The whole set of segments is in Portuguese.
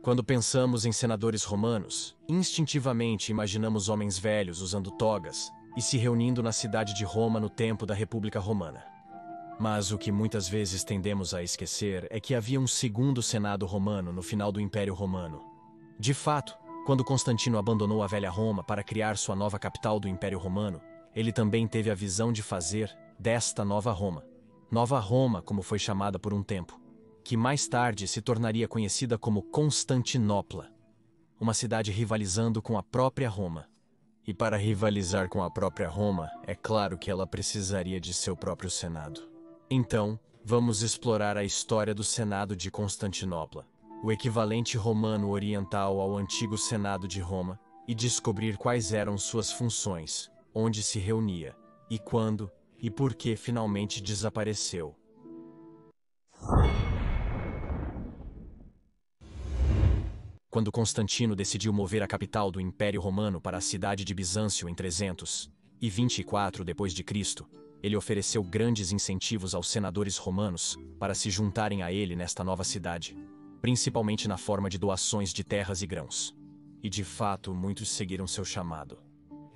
Quando pensamos em senadores romanos, instintivamente imaginamos homens velhos usando togas e se reunindo na cidade de Roma no tempo da República Romana. Mas o que muitas vezes tendemos a esquecer é que havia um segundo Senado romano no final do Império Romano. De fato, quando Constantino abandonou a velha Roma para criar sua nova capital do Império Romano, ele também teve a visão de fazer desta Nova Roma, como foi chamada por um tempo, que mais tarde se tornaria conhecida como Constantinopla, uma cidade rivalizando com a própria Roma. E para rivalizar com a própria Roma, é claro que ela precisaria de seu próprio Senado. Então, vamos explorar a história do Senado de Constantinopla, o equivalente romano oriental ao antigo Senado de Roma, e descobrir quais eram suas funções, onde se reunia, e quando e por que finalmente desapareceu. Quando Constantino decidiu mover a capital do Império Romano para a cidade de Bizâncio em 324 d.C., ele ofereceu grandes incentivos aos senadores romanos para se juntarem a ele nesta nova cidade, principalmente na forma de doações de terras e grãos. E de fato, muitos seguiram seu chamado,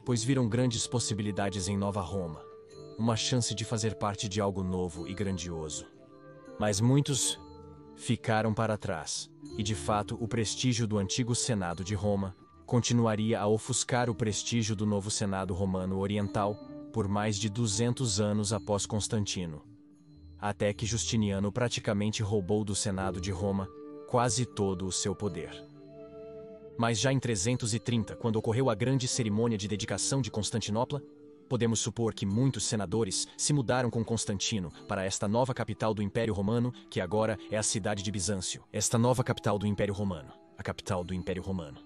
pois viram grandes possibilidades em Nova Roma, uma chance de fazer parte de algo novo e grandioso. Mas muitos ficaram para trás, e de fato o prestígio do antigo Senado de Roma continuaria a ofuscar o prestígio do novo Senado romano oriental por mais de 200 anos após Constantino, até que Justiniano praticamente roubou do Senado de Roma quase todo o seu poder. Mas já em 330, quando ocorreu a grande cerimônia de dedicação de Constantinopla, podemos supor que muitos senadores se mudaram com Constantino para esta nova capital do Império Romano, que agora é a cidade de Bizâncio. Esta nova capital do Império Romano, a capital do Império Romano.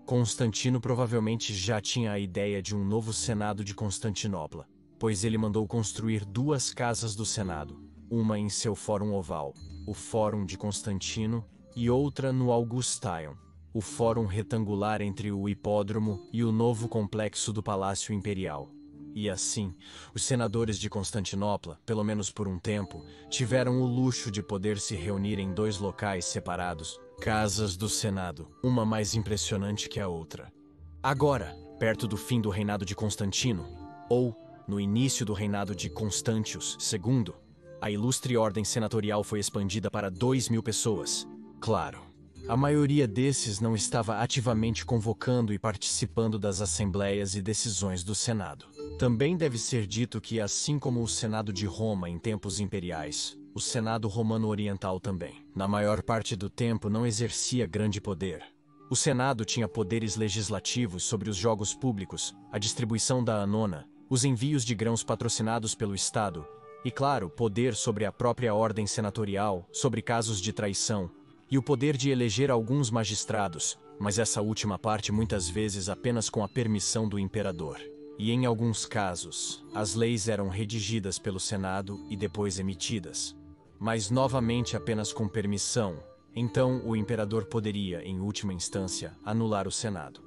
Constantino provavelmente já tinha a ideia de um novo Senado de Constantinopla, pois ele mandou construir 2 casas do Senado, uma em seu Fórum Oval, o Fórum de Constantino, e outra no Augustaion, o fórum retangular entre o hipódromo e o novo complexo do Palácio Imperial. E assim, os senadores de Constantinopla, pelo menos por um tempo, tiveram o luxo de poder se reunir em 2 locais separados, casas do Senado, uma mais impressionante que a outra. Agora, perto do fim do reinado de Constantino, ou no início do reinado de Constantius II, a ilustre ordem senatorial foi expandida para 2.000 pessoas. Claro, a maioria desses não estava ativamente convocando e participando das assembleias e decisões do Senado. Também deve ser dito que, assim como o Senado de Roma em tempos imperiais, o Senado Romano Oriental também, na maior parte do tempo, não exercia grande poder. O Senado tinha poderes legislativos sobre os jogos públicos, a distribuição da anona, os envios de grãos patrocinados pelo Estado e, claro, poder sobre a própria ordem senatorial, sobre casos de traição, e o poder de eleger alguns magistrados, mas essa última parte muitas vezes apenas com a permissão do imperador. E em alguns casos, as leis eram redigidas pelo Senado e depois emitidas, mas novamente apenas com permissão. Então o imperador poderia, em última instância, anular o Senado.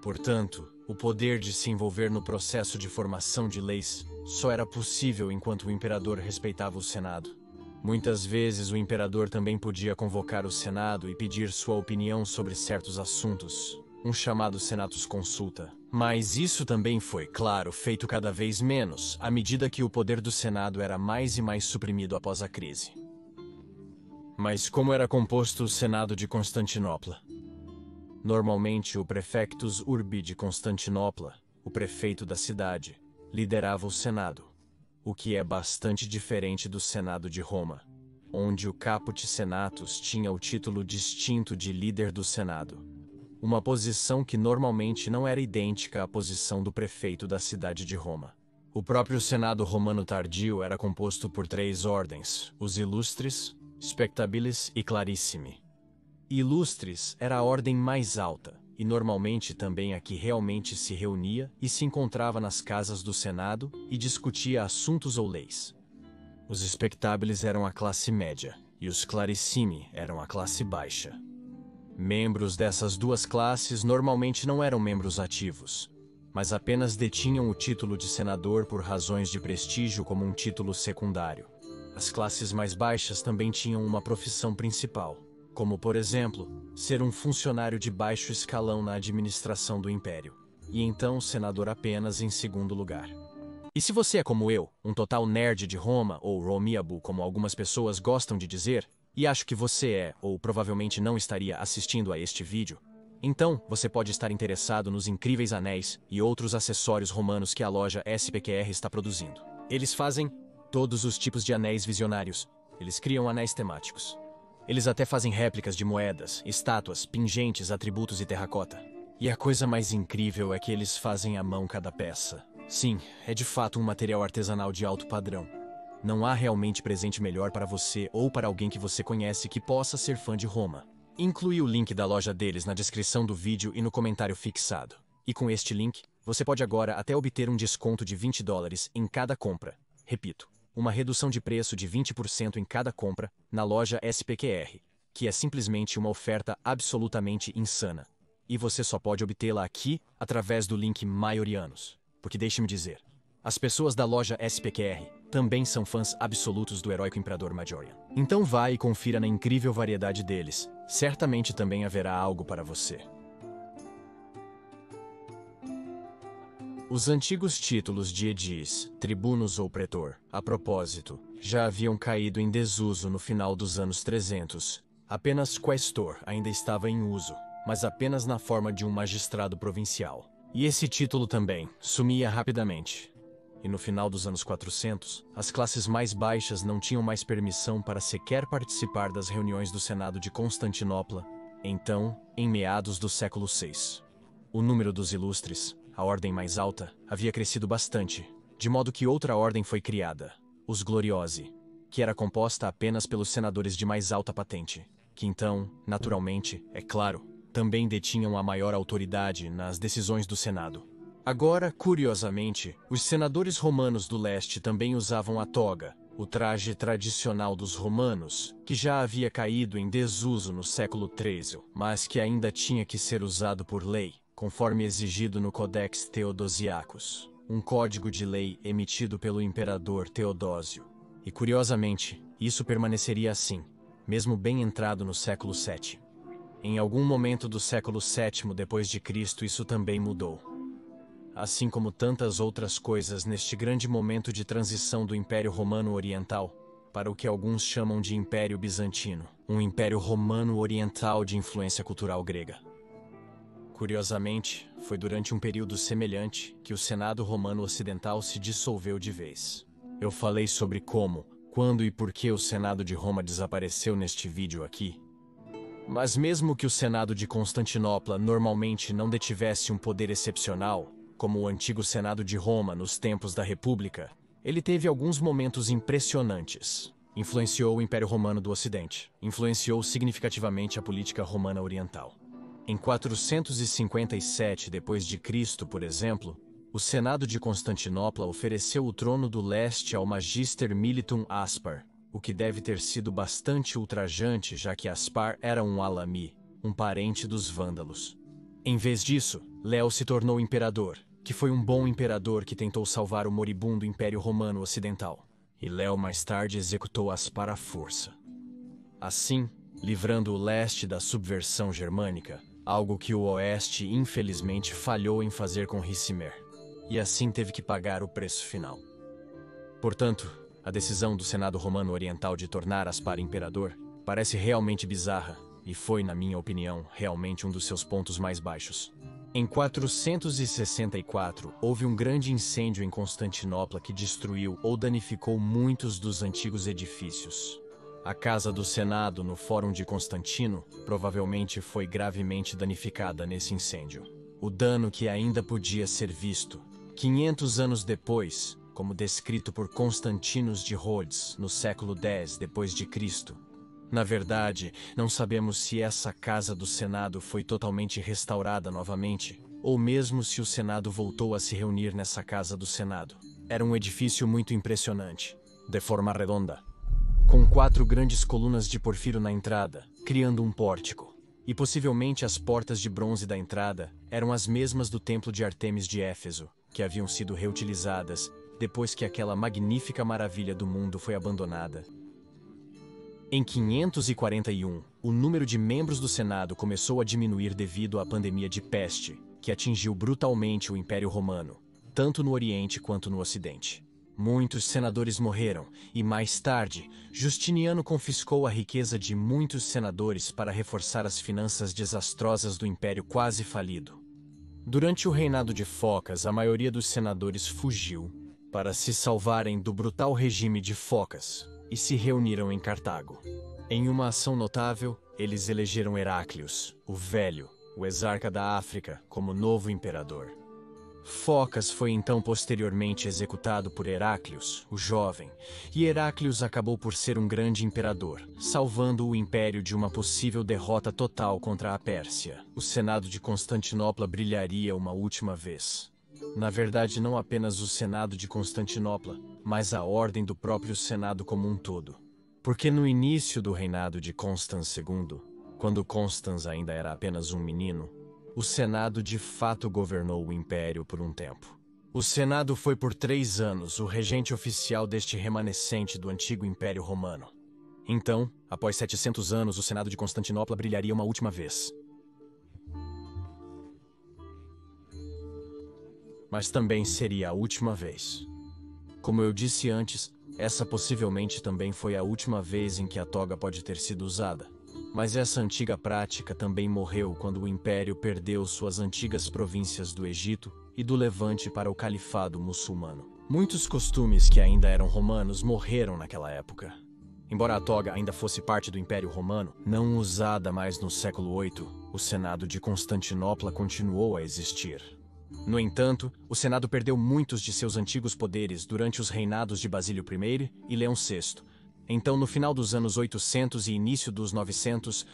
Portanto, o poder de se envolver no processo de formação de leis só era possível enquanto o imperador respeitava o Senado. Muitas vezes o imperador também podia convocar o Senado e pedir sua opinião sobre certos assuntos, um chamado Senatus Consulta. Mas isso também foi, claro, feito cada vez menos, à medida que o poder do Senado era mais e mais suprimido após a crise. Mas como era composto o Senado de Constantinopla? Normalmente o Prefectus Urbi de Constantinopla, o prefeito da cidade, liderava o Senado, o que é bastante diferente do Senado de Roma, onde o Caput Senatus tinha o título distinto de líder do Senado, uma posição que normalmente não era idêntica à posição do prefeito da cidade de Roma. O próprio Senado romano tardio era composto por 3 ordens, os Illustres, Spectabilis e Clarissimi. Ilustres era a ordem mais alta, e normalmente também a que realmente se reunia e se encontrava nas casas do Senado e discutia assuntos ou leis. Os Spectabilis eram a classe média, e os Clarissimi eram a classe baixa. Membros dessas 2 classes normalmente não eram membros ativos, mas apenas detinham o título de senador por razões de prestígio como um título secundário. As classes mais baixas também tinham uma profissão principal, como, por exemplo, ser um funcionário de baixo escalão na administração do império, e então senador apenas em segundo lugar. E se você é como eu, um total nerd de Roma, ou Romiabu, como algumas pessoas gostam de dizer, e acho que você é, ou provavelmente não estaria assistindo a este vídeo, então você pode estar interessado nos incríveis anéis e outros acessórios romanos que a loja SPQR está produzindo. Eles fazem todos os tipos de anéis visionários. Eles criam anéis temáticos. Eles até fazem réplicas de moedas, estátuas, pingentes, atributos e terracota. E a coisa mais incrível é que eles fazem à mão cada peça. Sim, é de fato um material artesanal de alto padrão. Não há realmente presente melhor para você ou para alguém que você conhece que possa ser fã de Roma. Incluí o link da loja deles na descrição do vídeo e no comentário fixado. E com este link, você pode agora até obter um desconto de $20 em cada compra. Repito, uma redução de preço de 20% em cada compra na loja SPQR, que é simplesmente uma oferta absolutamente insana. E você só pode obtê-la aqui através do link Maiorianos. Porque deixe-me dizer, as pessoas da loja SPQR também são fãs absolutos do heróico Imperador Majorian. Então vá e confira na incrível variedade deles. Certamente também haverá algo para você. Os antigos títulos de edis, tribunos ou pretor, a propósito, já haviam caído em desuso no final dos anos 300. Apenas questor ainda estava em uso, mas apenas na forma de um magistrado provincial. E esse título também sumia rapidamente. E no final dos anos 400, as classes mais baixas não tinham mais permissão para sequer participar das reuniões do Senado de Constantinopla, então, em meados do século VI. O número dos ilustres, a ordem mais alta, havia crescido bastante, de modo que outra ordem foi criada, os Gloriosi, que era composta apenas pelos senadores de mais alta patente, que então, naturalmente, é claro, também detinham a maior autoridade nas decisões do Senado. Agora, curiosamente, os senadores romanos do leste também usavam a toga, o traje tradicional dos romanos, que já havia caído em desuso no século XIII, mas que ainda tinha que ser usado por lei, conforme exigido no Codex Theodosiacus, um código de lei emitido pelo imperador Teodósio. E curiosamente, isso permaneceria assim, mesmo bem entrado no século VII. Em algum momento do século VII depois de Cristo isso também mudou. Assim como tantas outras coisas neste grande momento de transição do Império Romano Oriental para o que alguns chamam de Império Bizantino, um Império Romano Oriental de influência cultural grega. Curiosamente, foi durante um período semelhante que o Senado Romano Ocidental se dissolveu de vez. Eu falei sobre como, quando e por que o Senado de Roma desapareceu neste vídeo aqui. Mas mesmo que o Senado de Constantinopla normalmente não detivesse um poder excepcional, como o antigo Senado de Roma nos tempos da República, ele teve alguns momentos impressionantes. Influenciou o Império Romano do Ocidente, influenciou significativamente a política romana oriental. Em 457 d.C., por exemplo, o Senado de Constantinopla ofereceu o trono do leste ao Magister Militum Aspar, o que deve ter sido bastante ultrajante, já que Aspar era um Alami, um parente dos Vândalos. Em vez disso, Léo se tornou imperador, que foi um bom imperador que tentou salvar o moribundo Império Romano Ocidental. E Léo mais tarde executou Aspar à força. Assim, livrando o leste da subversão germânica, algo que o oeste infelizmente falhou em fazer com Ricimer. E assim teve que pagar o preço final. Portanto, a decisão do Senado Romano Oriental de tornar Aspar imperador parece realmente bizarra e foi, na minha opinião, realmente um dos seus pontos mais baixos. Em 464, houve um grande incêndio em Constantinopla que destruiu ou danificou muitos dos antigos edifícios. A Casa do Senado no Fórum de Constantino provavelmente foi gravemente danificada nesse incêndio. O dano que ainda podia ser visto 500 anos depois, como descrito por Constantinos de Rhodes no século X d.C. Na verdade, não sabemos se essa Casa do Senado foi totalmente restaurada novamente, ou mesmo se o Senado voltou a se reunir nessa Casa do Senado. Era um edifício muito impressionante, de forma redonda, com 4 grandes colunas de porfiro na entrada, criando um pórtico. E possivelmente as portas de bronze da entrada eram as mesmas do Templo de Ártemis de Éfeso, que haviam sido reutilizadas depois que aquela magnífica maravilha do mundo foi abandonada. Em 541, o número de membros do Senado começou a diminuir devido à pandemia de peste, que atingiu brutalmente o Império Romano, tanto no Oriente quanto no Ocidente. Muitos senadores morreram, e mais tarde, Justiniano confiscou a riqueza de muitos senadores para reforçar as finanças desastrosas do Império quase falido. Durante o reinado de Focas, a maioria dos senadores fugiu para se salvarem do brutal regime de Focas e se reuniram em Cartago. Em uma ação notável, eles elegeram Heráclius, o Velho, o exarca da África, como novo imperador. Focas foi então posteriormente executado por Heráclius, o Jovem, e Heráclius acabou por ser um grande imperador, salvando o império de uma possível derrota total contra a Pérsia. O Senado de Constantinopla brilharia uma última vez. Na verdade, não apenas o Senado de Constantinopla, mas a ordem do próprio Senado como um todo. Porque no início do reinado de Constans II, quando Constans ainda era apenas um menino, o Senado de fato governou o Império por um tempo. O Senado foi por 3 anos o regente oficial deste remanescente do antigo Império Romano. Então, após 700 anos, o Senado de Constantinopla brilharia uma última vez. Mas também seria a última vez. Como eu disse antes, essa possivelmente também foi a última vez em que a toga pode ter sido usada. Mas essa antiga prática também morreu quando o Império perdeu suas antigas províncias do Egito e do Levante para o Califado muçulmano. Muitos costumes que ainda eram romanos morreram naquela época. Embora a toga ainda fosse parte do Império Romano, não usada mais no século VIII, o Senado de Constantinopla continuou a existir. No entanto, o Senado perdeu muitos de seus antigos poderes durante os reinados de Basílio I e Leão VI. Então, no final dos anos 800 e início dos 900,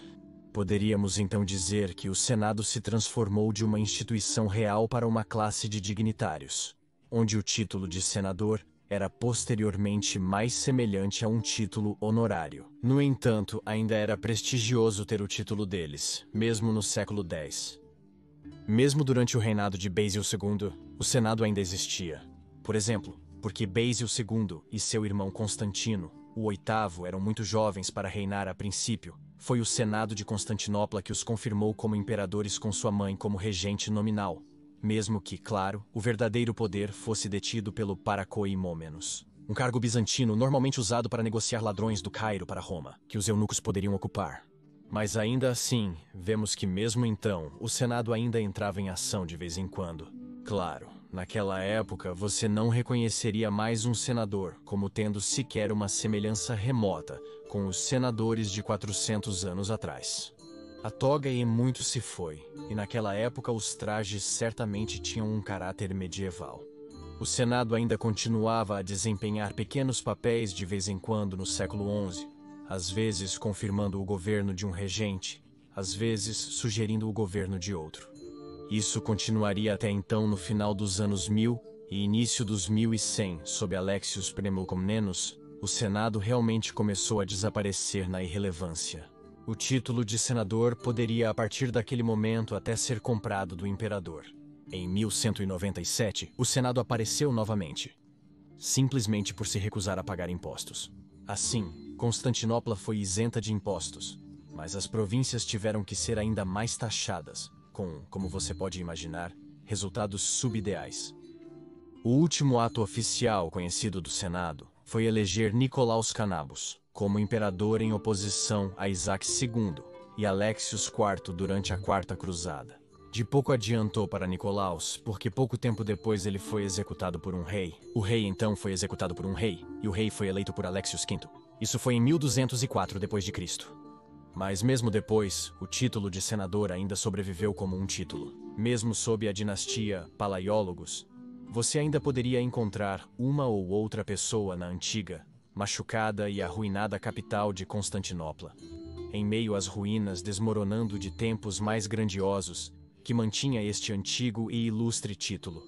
poderíamos então dizer que o Senado se transformou de uma instituição real para uma classe de dignitários, onde o título de senador era posteriormente mais semelhante a um título honorário. No entanto, ainda era prestigioso ter o título deles, mesmo no século X. Mesmo durante o reinado de Basil II, o Senado ainda existia. Por exemplo, porque Basil II e seu irmão Constantino, o oitavo, eram muito jovens para reinar a princípio, foi o Senado de Constantinopla que os confirmou como imperadores com sua mãe como regente nominal, mesmo que, claro, o verdadeiro poder fosse detido pelo Paracoimômenos, um cargo bizantino normalmente usado para negociar ladrões do Cairo para Roma, que os eunucos poderiam ocupar. Mas ainda assim, vemos que mesmo então, o Senado ainda entrava em ação de vez em quando. Claro, naquela época você não reconheceria mais um senador como tendo sequer uma semelhança remota com os senadores de 400 anos atrás. A toga e muito se foi, e naquela época os trajes certamente tinham um caráter medieval. O Senado ainda continuava a desempenhar pequenos papéis de vez em quando no século XI, às vezes confirmando o governo de um regente, às vezes sugerindo o governo de outro. Isso continuaria até então no final dos anos 1000 e início dos 1100, sob Alexios Premolcomnenos, o Senado realmente começou a desaparecer na irrelevância. O título de senador poderia a partir daquele momento até ser comprado do imperador. Em 1197, o Senado apareceu novamente, simplesmente por se recusar a pagar impostos. Assim, Constantinopla foi isenta de impostos, mas as províncias tiveram que ser ainda mais taxadas, com, como você pode imaginar, resultados subideais. O último ato oficial conhecido do Senado foi eleger Nicolaus Canabus como imperador em oposição a Isaac II e Alexios IV durante a Quarta Cruzada. De pouco adiantou para Nicolaus, porque pouco tempo depois ele foi executado por um rei. O rei então foi executado por um rei, e o rei foi eleito por Alexios V. Isso foi em 1204 d.C. Mas mesmo depois, o título de senador ainda sobreviveu como um título. Mesmo sob a dinastia Palaiólogos, você ainda poderia encontrar uma ou outra pessoa na antiga, machucada e arruinada capital de Constantinopla, em meio às ruínas desmoronando de tempos mais grandiosos, que mantinha este antigo e ilustre título.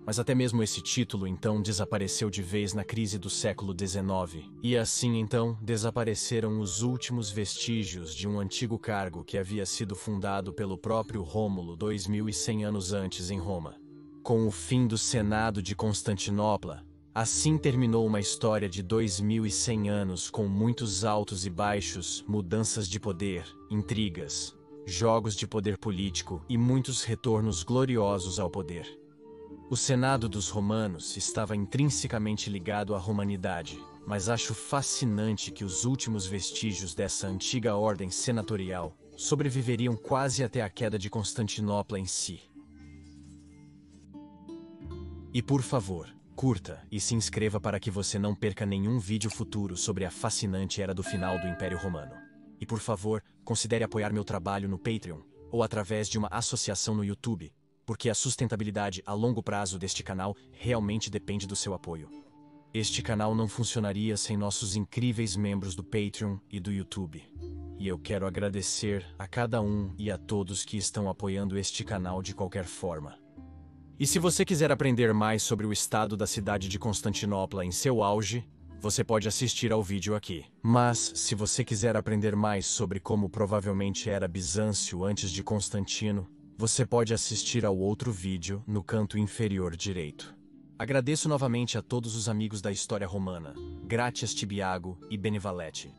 Mas até mesmo esse título então desapareceu de vez na crise do século XIX, e assim então desapareceram os últimos vestígios de um antigo cargo que havia sido fundado pelo próprio Rômulo 2100 anos antes em Roma. Com o fim do Senado de Constantinopla, Assim terminou uma história de 2100 anos com muitos altos e baixos, mudanças de poder, intrigas, jogos de poder político e muitos retornos gloriosos ao poder. O Senado dos romanos estava intrinsecamente ligado à romanidade, mas acho fascinante que os últimos vestígios dessa antiga ordem senatorial sobreviveriam quase até a queda de Constantinopla em si. E por favor, curta e se inscreva para que você não perca nenhum vídeo futuro sobre a fascinante era do final do Império Romano. E por favor, considere apoiar meu trabalho no Patreon ou através de uma associação no YouTube, porque a sustentabilidade a longo prazo deste canal realmente depende do seu apoio. Este canal não funcionaria sem nossos incríveis membros do Patreon e do YouTube. E eu quero agradecer a cada um e a todos que estão apoiando este canal de qualquer forma. E se você quiser aprender mais sobre o estado da cidade de Constantinopla em seu auge, você pode assistir ao vídeo aqui. Mas, se você quiser aprender mais sobre como provavelmente era Bizâncio antes de Constantino, você pode assistir ao outro vídeo no canto inferior direito. Agradeço novamente a todos os amigos da história romana, Gratias Tibiago e Benevalete.